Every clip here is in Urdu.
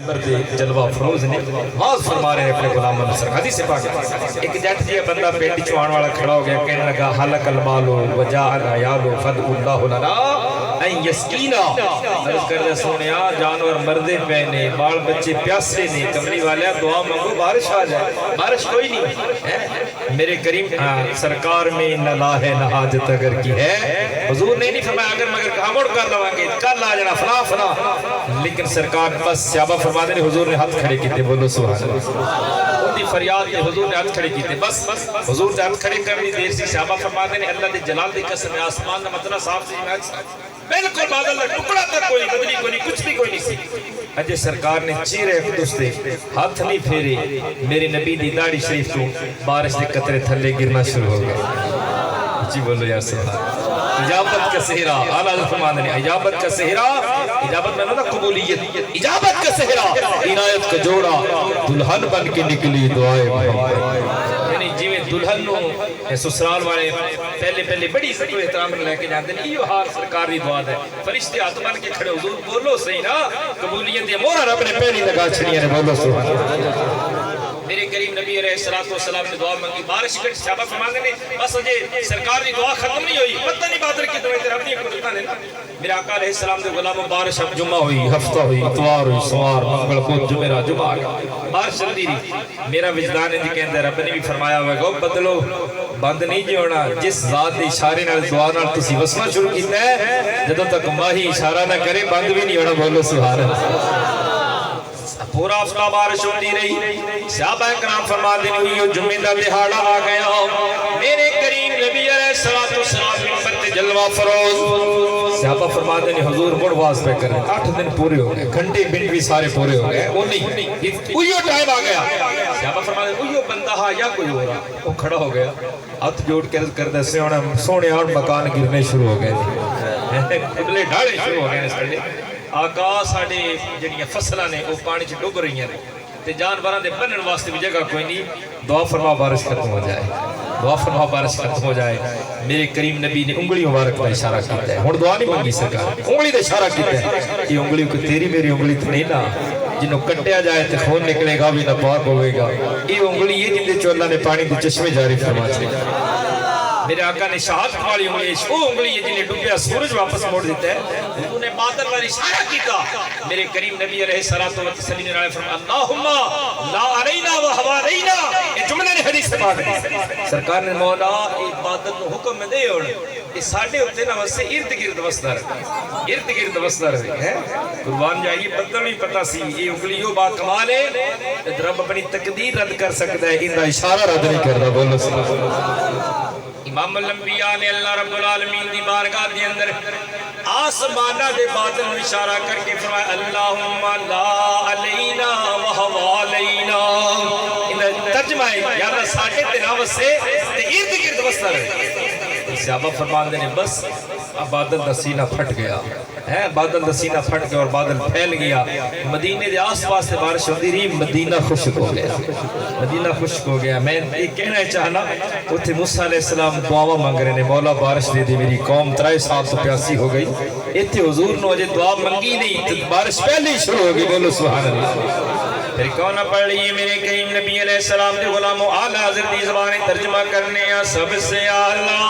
جلوہ فروز نے واز فرما رہے ہیں اپنے غلاموں نے. حدیث پاک ایک جٹ جی بندہ پنڈ چوان والا کھڑا ہو گیا, کہنے لگا حلق المال وجاء یال فدعوا اللہ لنا ان یسقینا. عرض کر سونیا جانور مردے پے نے, بال بچے پیاسے نے, کملی والے دعا مانگو بارش آ جائے. بارش کوئی نہیں. میرے کریم سرکار میں نہ لا ہے نہ حاجت اگر کی ہے. حضور نے نہیں فرمایا اگر مگر کامڑ کر لواں گے کل آ جانا فلاں فلاں, لیکن سرکار بس صحابہ فرماتے ہیں حضور نے ہاتھ کھڑے کیتے. بولو سبحان اللہ. ان دی فریاد نے حضور نے ہاتھ کھڑے کیتے. بس حضور نے ہاتھ کھڑے کرنی دیر سی. صحابہ فرماتے ہیں اللہ دے جلال دی قسم آسمان دا مطلب صاف سی بالکل بادل دا ٹکڑا تک کوئی بدلی کوئی نہیں, کچھ بھی کوئی نہیں سی. اجے سرکار نے چہرے اقدس دے ہاتھ نہیں پھیرے, میرے نبی دی داڑھی شریف تو بارش دے قطرے تھلے گرنا شروع ہو گئے. جی بولو یا سبحان. اجابت کا صحرا اعلیٰ فرمانے نے اجابت کا صحرا. اجابت میں نہ قبولیت, اجابت کا صحرا عنایت کا جوڑا دلہن بن کے نکلی دعائے محمد. یعنی جویں دلہن نو سسرال والے پہلے بڑی عزت و احترام لے کے جاندے ہیں, ایو حال سرکار دی دعا ہے. فرشتے ہاتھ بن کے کھڑے, حضور بولو صحیح نا, قبولیت دی مہر رب نے پہلی لگا چھڑیاں نے. بولو سبحان اللہ. میرے کریم نبی علیہ السلام نے دعا مانگی, بارش کے صحابہ فرماتے ہیں بس اجے سرکار دی دعا ختم نہیں ہوئی, پتہ نہیں بادل کی دعائیں رب نے قدرتاں نے. میرے آقا علیہ السلام دے غلاموں بارش اب جمعہ ہوئی, ہفتہ ہوئی, اتوار ہوئی, سوار, منگل کو جمعہ جمعہ بارش چلدی رہی. میرا وجدان انج کہندا ہے رب نے بھی فرمایا ہوا گو بدلو بند نہیں جی ہونا. جس ذات دے اشارے نال دعا نال تسی وسنا شروع کیتا ہے, جدوں تک ماہی اشارہ نہ کرے بند بھی نہیں ہونا. بولو سبحان اللہ. پورا ہفتہ بارش ہوتی رہی. صحابہ کرام فرماتے ہیں یہ جمعہ دا دہاڑا آ گیا, میرے کریم نبی علیہ السلام منبر تے جلوہ فروز. صحابہ فرماتے ہیں حضور مڑ واز پہ کریں. 8 دن پورے ہو گئے, گھنٹے منٹ بھی سارے پورے ہو گئے. وہ نہیں اوہی ٹائم آ گیا. صحابہ فرماتے ہیں اوہی بندہ ہا یا کوئی ہو رہا. وہ کھڑا ہو گیا, ہاتھ جوڑ کے عرض کرتا سونے اور مکان گرنے شروع ہو گئے, قبلے ڈھاڑے شروع ہو گئے. اس پہلے آقا ساڑے جنیاں فصلہ نے وہ پانی چھ ڈوب رہی ہیں تے جانوراں دے بنن واسطے بھی جگہ کوئی نہیں. دعا فرما بارش ختم ہو جائے, دعا فرما بارش ختم ہو جائے. میرے کریم نبی نے انگلی مبارک کا اشارہ کیتا ہے. ہن دعا نہیں مانگی سرکار, انگلی دا اشارہ کیتا ہے. یہ انگلی کو تیری میری انگلی تو نہیں نا, جنوں کٹیا جائے تے خون نکلے گا بھی نہ پاک ہوئے گا. یہ انگلی یہ جن دے چوں اللہ نے پانی دے چشمے جاری فرما چھڑے. میرے آقا نے شہادت والی انگلی, وہ انگلی ہے جنہیں ڈوبیا سورج واپس موڑ دیتا ہے. انہوں نے بادل والی اشارہ کیتا. میرے کریم نبی علیہ السلام نے فرمایا اللہم لا علینا و حوالینا. یہ جملے نے حدیث سے بات ہے. سرکار نے مولا ایک بادل کو حکم دے اور اس ساڑھے ہوتے نا واسے ارد گرد وسدہ رہے, ارد گرد وسدہ رہے. قربان جائیے بدل نہیں پتا سی یہ انگلی ہو با کمال ہے, رب اپنی تقدیر رد کر سکتا ہے, ان کا اشارہ رد نہیں کرتا. بولو صلی اللہ. امام الانبیاء نے اللہ رب العالمین دی بارگاہ دے اندر آسمانہ دے بادل میں اشارہ کر کے فرمایا اللہم لا علینا و حوالینا. ترجمہ ہے یا اللہ ساڑھے تناوت سے ارد گرد وسطہ رہے. صحابہ فرماندے نے بس اب بادل دا سینہ پھٹ گیا ہے, بادل دا سینہ پھٹ گیا اور بادل پھیل گیا. مدینے دے آس پاس سے بارش ہوتی رہی, مدینہ خشک ہو گیا, مدینہ خشک ہو گیا. میں یہ کہنا چاہنا اتھے موسیٰ علیہ السلام دعا مانگ رہے نے, مولا بارش دے دی, میری قوم 3 سال تو پیاسی ہو گئی. اتھے حضور نے مجھے دعا منگی نہیں تو بارش پہلے ہی شروع ہو گئی. بولو سبحان اللہ. پھر کون پڑھ لیے میرے کریم نبی علیہ السلام دے غلاموں اعلیٰ حضرت دی زبان ترجمہ کرنے یا سب سے اعلیٰ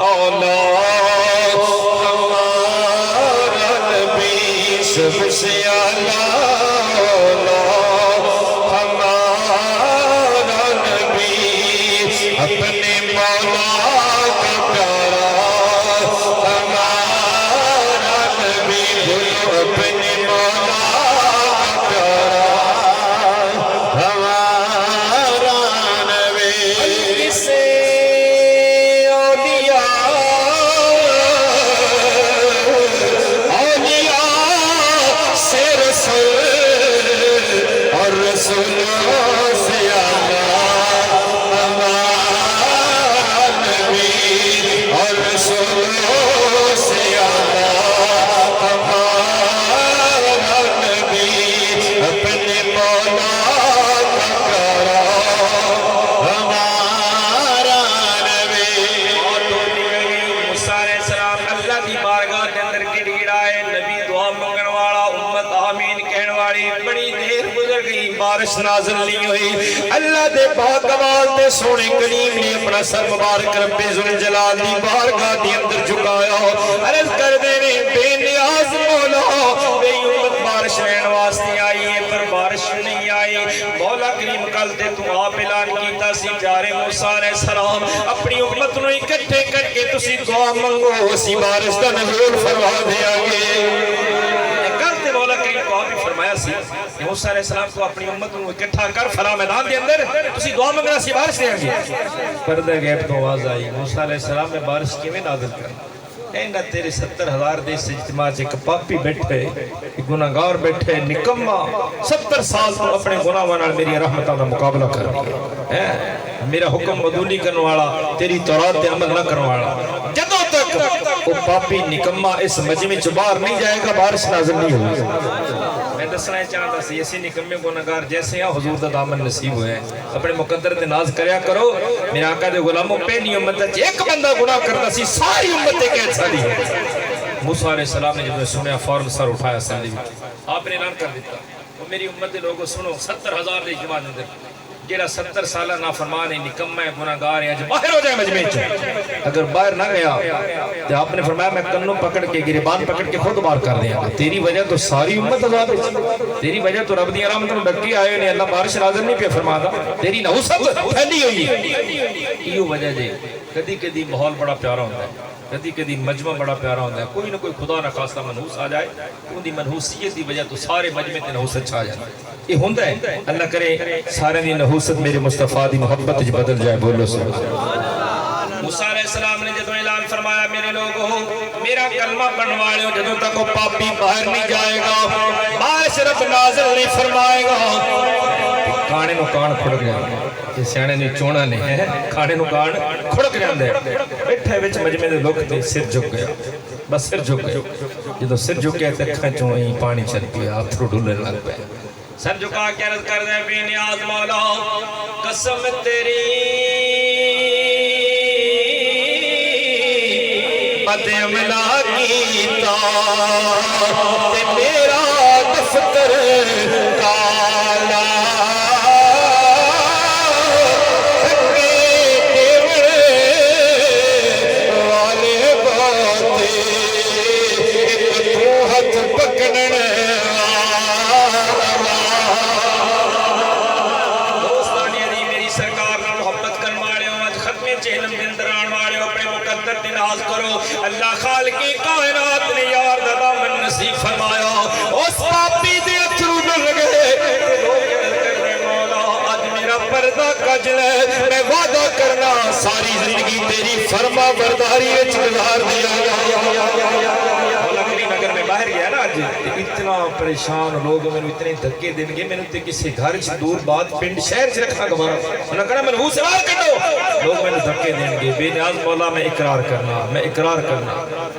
اولا ہمارا نبی, سب سے اعلیٰ اولا ہمارا نبی, اپنے مولا کا پیارا ہمارا نبی. بولو اپنے مولا سے اولیاء سے رسول بڑی دیر گزر گئی بارش نازل نہیں ہوئی اللہ دے باکمال تے سونے کریم نے اپنا سر مبارک رب ذوالجلال دی بارگاہ دی اندر جھکایا عرض کر دے نے بے نیاز مولا میری امت بارش رہن واسطے آئی ہے پر بارش نہیں آئی مولا کریم کل تے تو آپ اعلان کیتا سی جارے موسیٰ علیہ السلام اپنی امت نو اکٹھے کر کے تسی دعا منگو اسی بارش دا نزول فرما دیا گے کرتے مولا کریم کو آپ بھی فرمایا سی کہ موسیٰ علیہ السلام کو اپنی امت نو اکٹھا کر فلا میدان دے اندر تسی دعا منگنا سی بارش دیا گے پردہ غیب کو آواز آئی موسیٰ علیہ السلام نے بارش کیویں نازل کرنا اینا تیرے 70,000 دے اس اجتماع سے ایک پاپی بیٹھے ایک گناہگار بیٹھے نکمہ 70 سال تو اپنے گناہ ونال میری رحمتہ کا مقابلہ کر دیا میرا حکم مدولی کرنے والا تیری تورات پہ عمل نہ کرنے والا جدوں تک وہ پاپی نکمہ اس مجمع سے باہر نہیں جائے گا بارش نازل نہیں ہوگی میں دسنا چاہتا سی ایسی نکمے گناہگار جیسے ہیں حضور دا دامن نصیب ہوئے ہیں اپنے مقدر دے ناز کریا کرو میرے آقا دے غلاموں پہلی امت ایک بندہ گناہ کرتا سی ساری امتیں کہت ساری موسیٰ علیہ السلام نے جب نے سنیا فوراً سر اٹھایا سندی آپ نے اعلان کر دیتا وہ میری امت دے لوگوں سنو 70,000 دے اجتماع اندر جیڑا 70 سالہ نافرمان ہے نکمہ ہے گناہگار ہے باہر ہو جائے مجمع سے اگر باہر نہ گیا تو آپ نے فرمایا میں کنوں پکڑ کے گریبان پکڑ کے خود باہر کر دیا تیری وجہ تو ساری امت عذاب ہے تیری وجہ تو رب دی رحمت نو ڈکی آئے نے اللہ بارش نازل نہیں پہ فرماتا تیری نحوست پھیلی ہوئی ہے یہ وجہ جی کدی کدی ماحول بڑا پیارا ہوتا ہے کدی کدی مجمع بڑا پیارا ہوتا ہے کوئی نہ کوئی خدا نہ خاصہ منحوس آ جائے ان دی منحوسیت دی وجہ تو سارے مجمع تے نحوست چھا جائے یہ ہوندہ ہے اللہ کرے سارے دی نحوست میرے مصطفیٰ دی محبت جو بدل جائے بولو سبحان موسیٰ علیہ السلام نے جدو اعلان فرمایا میرے لوگوں میرا کلمہ بنوالے ہو جدو تک وہ پاپی باہر نہیں جائے گا بارش رب نازل نہیں فرمائے گا کھانے نو کان کھڑ گیا یہ سیانے نے چونا نہیں ہے کھانے نو کان کھڑک جاندے بیٹھے وچ مجمع دے لوگ تے سر جھک گیا بس سر جھک گیا جدو سر جھک گیا تے اکھاں چوں ہی پانی چل پیا اتھرو ڈولن لگ پیا سر جھکا کے عرض کر دے بے نیاز مولا قسم تیری بد عملا کیتا تے میرا دفتر کالا اللہ خالقی کائنات نے یار دا دامن نصیب فرمایا اس پاپی دے اتھرو ڈل گئے مولا آج میرا پردہ کجل ہے میں وعدہ کرنا ساری زندگی تیری فرما برداری گزار دیا مولا کریم اگر میں باہر گیا نا آج اتنا پریشان لوگ میں اتنے دھکے دیں گے میں نے کسی گھر دور بات پنڈ شہر سے رکھنا گوارا انہوں نے کہنا منحوس سے باہر کٹو لوگ میں نے دھکے دیں گے بے نیاز مولا میں اقرار کرنا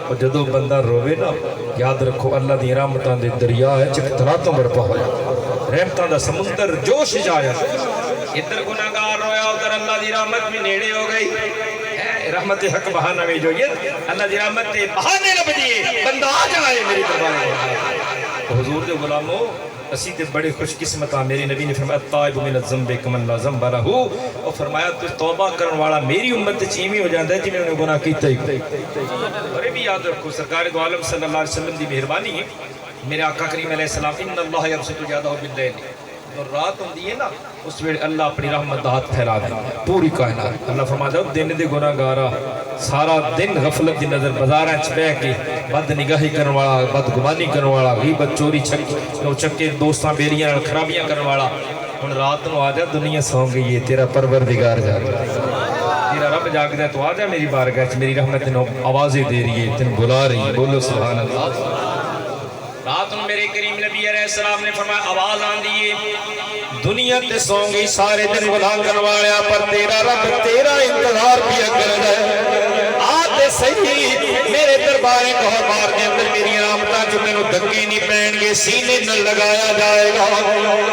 اور جدو بندہ روے نا یاد رکھو اللہ دی رحمتاں دے دریا ہے چک تراتوں برپا ہو جائے رحمتاں دا سمندر جوش جایا ادھر گناہگار رویا ادھر اللہ دی رحمت بھی نیڑے ہو گئی رحمت حق بہانہ میں جو یہ اللہ دی رحمت بہانے لب دیئے بندہ آ جائے میری دربار حضور دے غلاموں اسی تے بڑے خوش قسمتاں میری نبی نے فرمایا الطائب من الذنب کمن لا ذنب لہ اور فرمایا تو توبہ کرن والا میری امت چیمی ہو جاندہ ہے جی میں انہیں گناہ کیتا ہی اور یہ بھی یاد رکھو سرکار دو عالم صلی اللہ علیہ وسلم دی مہربانی ہے میرے آقا کریم علیہ السلام ان اللہ یبسط یدہ باللیل اور رات ہوندی ہے نا اس ویڑے اللہ اپنی رحمت دا ہاتھ پھیلا دے پوری کائنات اللہ فرماتا ہے دن دے گناہ گارا سارا دن غفلت دی نظر بازاراں چ بیٹھ کے بد نگاہی کرن والا بد گمانی کرن والا غیبت چوری چکے دوستاں بیریاں خرابیاں کرن والا ہن رات نو آ جا دنیا سو گئی ہے تیرا پروردگار جاگ تیرا رب جاگ دے تو آ جا میری بارگاہ چ میری رحمت نے آوازیں دے رہی ہے تن بلا رہی ہے بولو سبحان اللہ رات میں میرے کریم نبی علیہ السلام نے فرمایا آواز آن دیئے دنیا تے سو گئی سارے دن گناہ کروایا پر تیرا رب تیرا انتظار بھی کر رہے آتے صحیح میرے دربارے کہبار کے اندر میری رحمتاں جو میں نے دھکے نہیں پہن گے سینے نہ لگایا جائے گا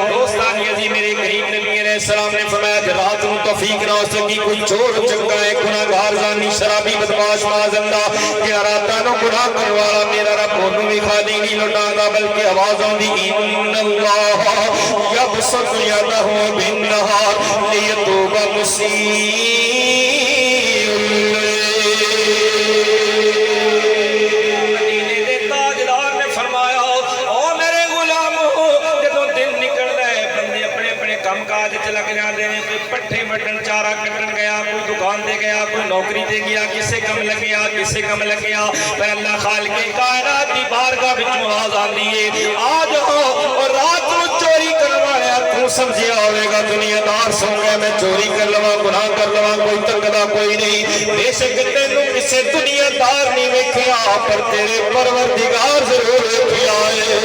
دوستانی عزیز میرے کریم نبی علیہ السلام نے فرمایا کہ رات کو توفیق نہ ہو سکی کوئی چور چکا ہے گناہگار زانی شرابی بدماش معاذاللہ کہ راتاں نو گناہ کرنے والا میرا رب اونوں بھی خالی نہیں لٹاندا بلکہ آواز آندی ان اللہ یبسط یدہ بالنہار لیتوب مسیء لگ جاتے ہیں کوئی پٹھے مٹن چارہ کٹن گیا کوئی دکان دے گیا کوئی نوکری دے گیا کسے کم لگ گیا کسے کم لگ گیا پر اللہ خالق کائنات دی بارگاہ وچ آواز آندی ہے آ جاؤ اور رات کو چوری کروایا تو سمجھیا ہوئے گا دنیا دار سو گیا میں چوری کر لواں گناہ کر لواں کوئی تکدا کوئی نہیں بے شک تینوں کسے دنیا دار نہیں ویکھیا پر تیرے پروردگار ضرور ویکھیا ہے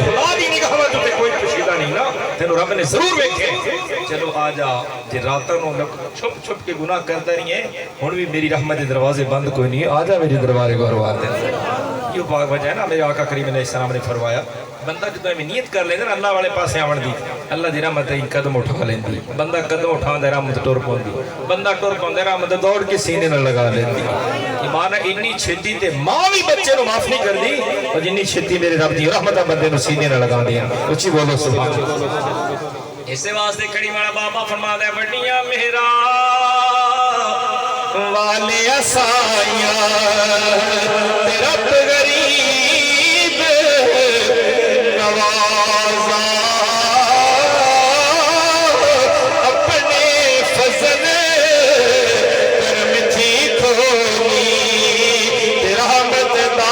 خدا دی نگاہ وچ تے کوئی پوچھدا نہیں نا تینوں رب نے ضرور ویکھے چلو آ جا جی راتوں چھپ چھپ کے گناہ کرتا نہیں ہے ہن بھی میری رحمت دے دروازے بند کوئی نہیں آ جا میری دربارے کو اروا دے یہ پاک وجہ ہے نا میرے آقا کریم علیہ السلام نے فرمایا بندہ جدو میں نیت کر لیندے نا اللہ والے پاسے آون دی اللہ دی رحمت ہی قدم اٹھا لیندی بندہ قدم اٹھاندا رحمت ٹر پوندی بندہ ٹر پوندا رحمت دوڑ کے سینے نال لگا لیندی ایمان اتنی چھتی تے ماں بھی بچے نو معاف نہیں کردی اور جنی چھتی میرے رب دی رحمت بندے نو سینے نال لگا دیاں اونچی بولو سبحان اللہ اسے واسطے کھڑی والا بابا فرماتا ہے بڑیاں میرا والے اسائیاں تیرا غریب نوازا اپنے فضل کرم تھی کھولی تیرا رحمت دا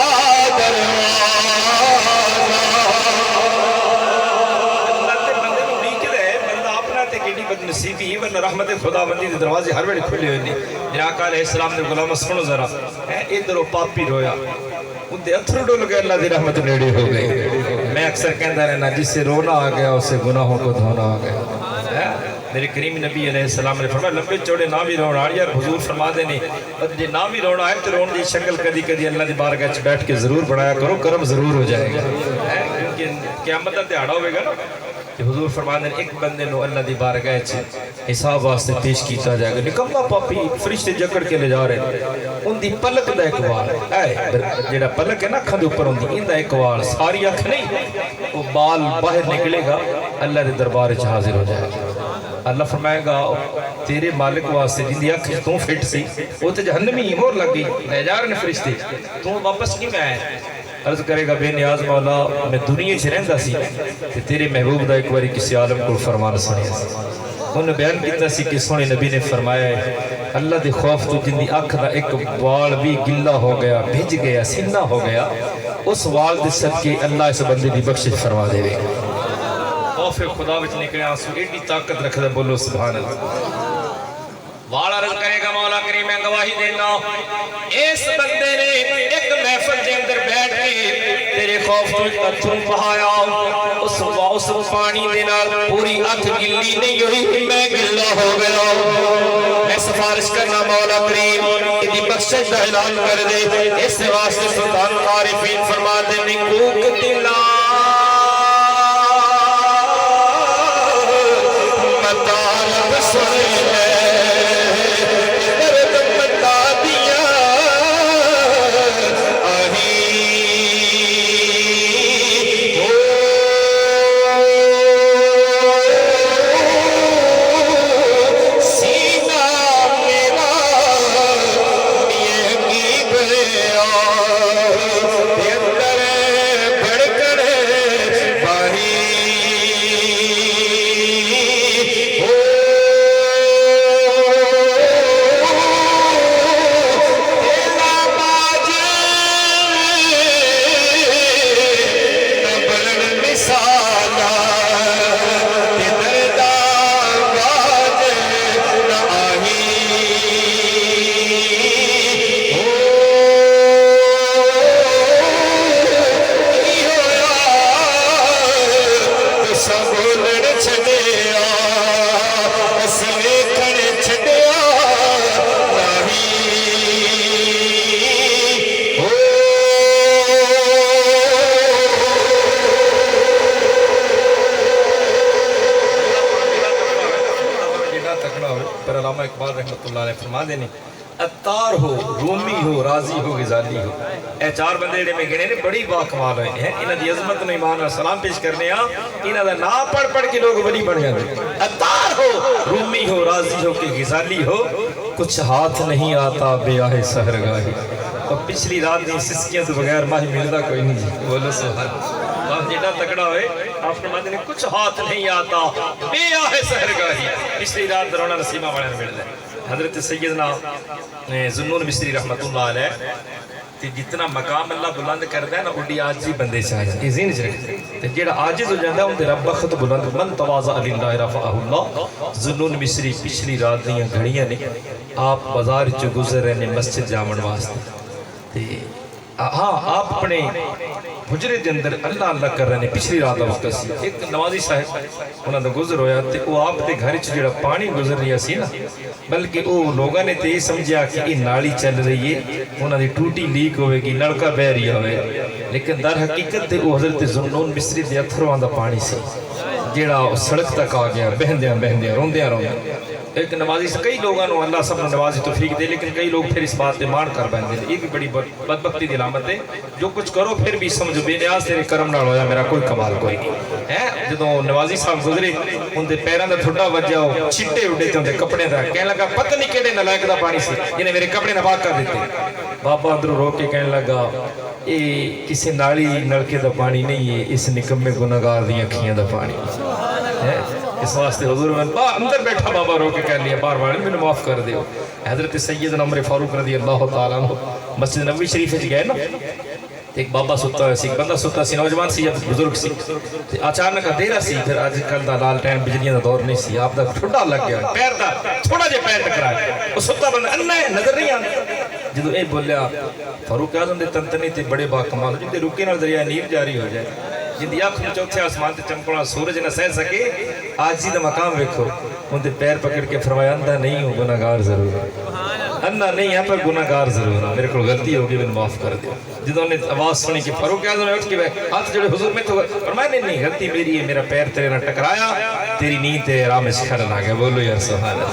نصیبی ہی ورنہ رحمت خدا بندی دے دروازے ہر ویلے کھلے ہوئے نہیں میرا آقا علیہ السلام نے غلام سنو ذرا ادھر وہ پاپی رویا ان دے اتھر ڈول گئے اللہ دی رحمت نیڑے ہو گئی میں اکثر کہندا رہنا جس سے رونا آ گیا اسے گناہوں کو دھونا آ گیا میرے کریم نبی علیہ السلام نے فرمایا لمبے چوڑے نہ بھی رونا یار حضور فرما دینے اور جے نہ بھی رونا ہے تو رون دی شکل کدی کدی اللہ دی بارگاہ وچ بیٹھ کے ضرور بنایا کرو کرم ضرور ہو جائے گا کیونکہ قیامت دا دیہاڑا ہوے گا نا کہ حضور فرماتے ہیں ایک بندے نو اللہ دی بارگاہ وچ حساب واسطے پیش کیتا جائے گا نکما پاپی فرشتے جکڑ کے لے جا رہے ان دی پلک دا ایک وال ہے جیڑا پلک ہے نا اکھاں دے اوپر ہوندی ایندا ایک وال ساری اکھ نہیں وہ بال باہر نکلے گا اللہ دے دربار وچ حاضر ہو جائے گا اللہ فرمائے گا تیرے مالک واسطے جن دی اکھ تو فٹ سی وہ تے جہنمی مور لگ گئی لے جا رہے نے فرشتے تو واپس نہیں میں آیا عرض کرے گا بے نیاز مولا میں دنیا سے رہندا سی کہ تیرے محبوب دا ایک باری کسی عالم کو فرمان سنیا انہوں نے بیان کیتا سی کہ سونے نبی نے فرمایا ہے اللہ دے خوف تو جن دی آنکھ دا ایک وال بھی گلہ ہو گیا بھیج گیا سینہ ہو گیا اس وال دے صدقے اللہ اس بندے دی بخشش فرما دے گا خوف خدا وچ نکلے آنسو ایڈی طاقت رکھ دے بولو سبحان اللہ والا رض کرے گا مولا کریم میں گواہی دینا اس بندے نے ایک محفل کے اندر بیٹھ کے تیرے خوف تو اتھروں بہایا اس پانی دے نال پوری اکھ گلی نہیں ہوئی میں گلا ہو گیا میں سفارش کرنا مولا کریم ادھی بخشش دا اعلان کر دے اس واسطے سلطان عارفین فرما دے نکوک دلا مطالب سن لے علامہ اقبال رحمۃ اللہ علیہ فرما دینے اتار ہو رومی ہو راضی ہو غزالی ہو اے چار بندے جڑے میں گنے نے بڑی با کمال ہوئے ہیں انہاں دی عظمت نو ایمان اور سلام پیش کرنے ہاں انہاں دا نام پڑھ پڑھ کے لوگ ولی بن جاندے اتار ہو رومی ہو راضی ہو کہ غزالی ہو کچھ ہاتھ نہیں آتا بیاہ سحرگاہی اور پچھلی رات دی سسکیاں تو بغیر ماہی ملدا کوئی نہیں جی بولو سبحان اللہ جیڑا تکڑا ہوئے آپ فرماتے ہیں کچھ ہاتھ نہیں آتا بیاہ سحرگاہی پچھلی رات درونا نسیمہ والے نے ملدا حضرت سیدنا ذوالنون مصری رحمت اللہ علیہ تے جتنا مقام اللہ بلند کردا ہے نا اڈی عاجزی بندے چ آ جائے یہ ذہن چ رکھتے تے جیڑا عاجز ہو جاندا ہے اون دے رب بخت بلند من تواضع للہ رفعہ اللہ ذوالنون مصری پچھلی رات دیاں گھڑیاں نے آپ بازار چ گزر رہے نے مسجد جاون واسطے تے ہاں آپ اپنے حجرے دے اندر اللہ اللہ کر رہے ہیں پچھلی رات دا وقت سی ایک نوازی صاحب انہاں دا گزر ہویا تے وہ آپ دے گھر وچ جڑا پانی گزر رہیا سی نا بلکہ وہ لوگاں نے تے یہ سمجھا کہ یہ نالی چل رہی ہے انہاں دی ٹوٹی لیک ہوئے گی نلکا بہ رہا ہوئے لیکن در حقیقت تے وہ حضرت ذوالنون مصری دے اتھرواں دا پانی سی جڑا سڑک تک آ گیا بہندیاں بہندیاں روندیاں روندیاں ایک نمازی سے کئی لوگوں نے اللہ سب نے نمازی توفیق دے لیکن کئی لوگ پھر اس بات پہ مان کر بیٹھتے ہیں یہ بھی بڑی بدبختی دی علامت ہے جو کچھ کرو پھر بھی سمجھو بے نیاز تیرے کرم نال ہویا میرا کوئی کمال کوئی نہیں ہے جدوں نوازی صاحب گزرے ان دے پیراں دا ٹھڈا وجا چھٹے اڑے تے ان دے کپڑے دا کہنے لگا پتہ نہیں کیڑے نالائق دا پانی سی جنے میرے کپڑے ناپاک کر دیتے بابا اندروں رو کے کہنے لگا یہ کسی نالی نلکے دا پانی نہیں ہے اس نکمے گناہگار دی اکھیاں دا پانی ہے اس واسطے حضور میں اندر بیٹھا بابا رو کے کہہ لیا بار بار میں معاف کر دیو حضرت سیدنا عمر فاروق رضی اللہ تعالیٰ عنہ مسجد نبوی شریف وچ گئے نا ایک بابا ستا ہویا سی ایک بندہ ستا سی نوجوان سی یا بزرگ سی اچانک اندھیرا سی پھر آج کل دا لال ٹین بجلیاں دا دور نہیں سی آپ دا ٹھڈا لگ گیا پیر دا تھوڑا جے پیر ٹکرایا وہ ستا بندہ انہ ہے نظر نہیں آتا جدو اے بولیا فاروق اعظم دے تنتنے تے بڑے با کمال جن دے رکے نال دریا نیل جاری ہو جائے جن دی آنکھ میں چوتھے آسمان تے چمکنا سورج نہ سہ سکے عاجزی دا مقام ویکھو ان دے پیر پکڑ کے فرمایا اندھا نہیں ہوں گناہگار ضرور اندھا نہیں ہے پر گناہگار ضرور ہے میرے کو غلطی ہوگی میں معاف کر دیا جدوں نے آواز سنی کہ فاروق اعظم نے اٹھ کے ہاتھ جڑے حضور میں تو فرمایا نہیں غلطی میری ہے میرا پیر تیرے نہ ٹکرایا تیری نیند تیرے راہ میں کھڑا آ گیا بولو یا سبحان اللہ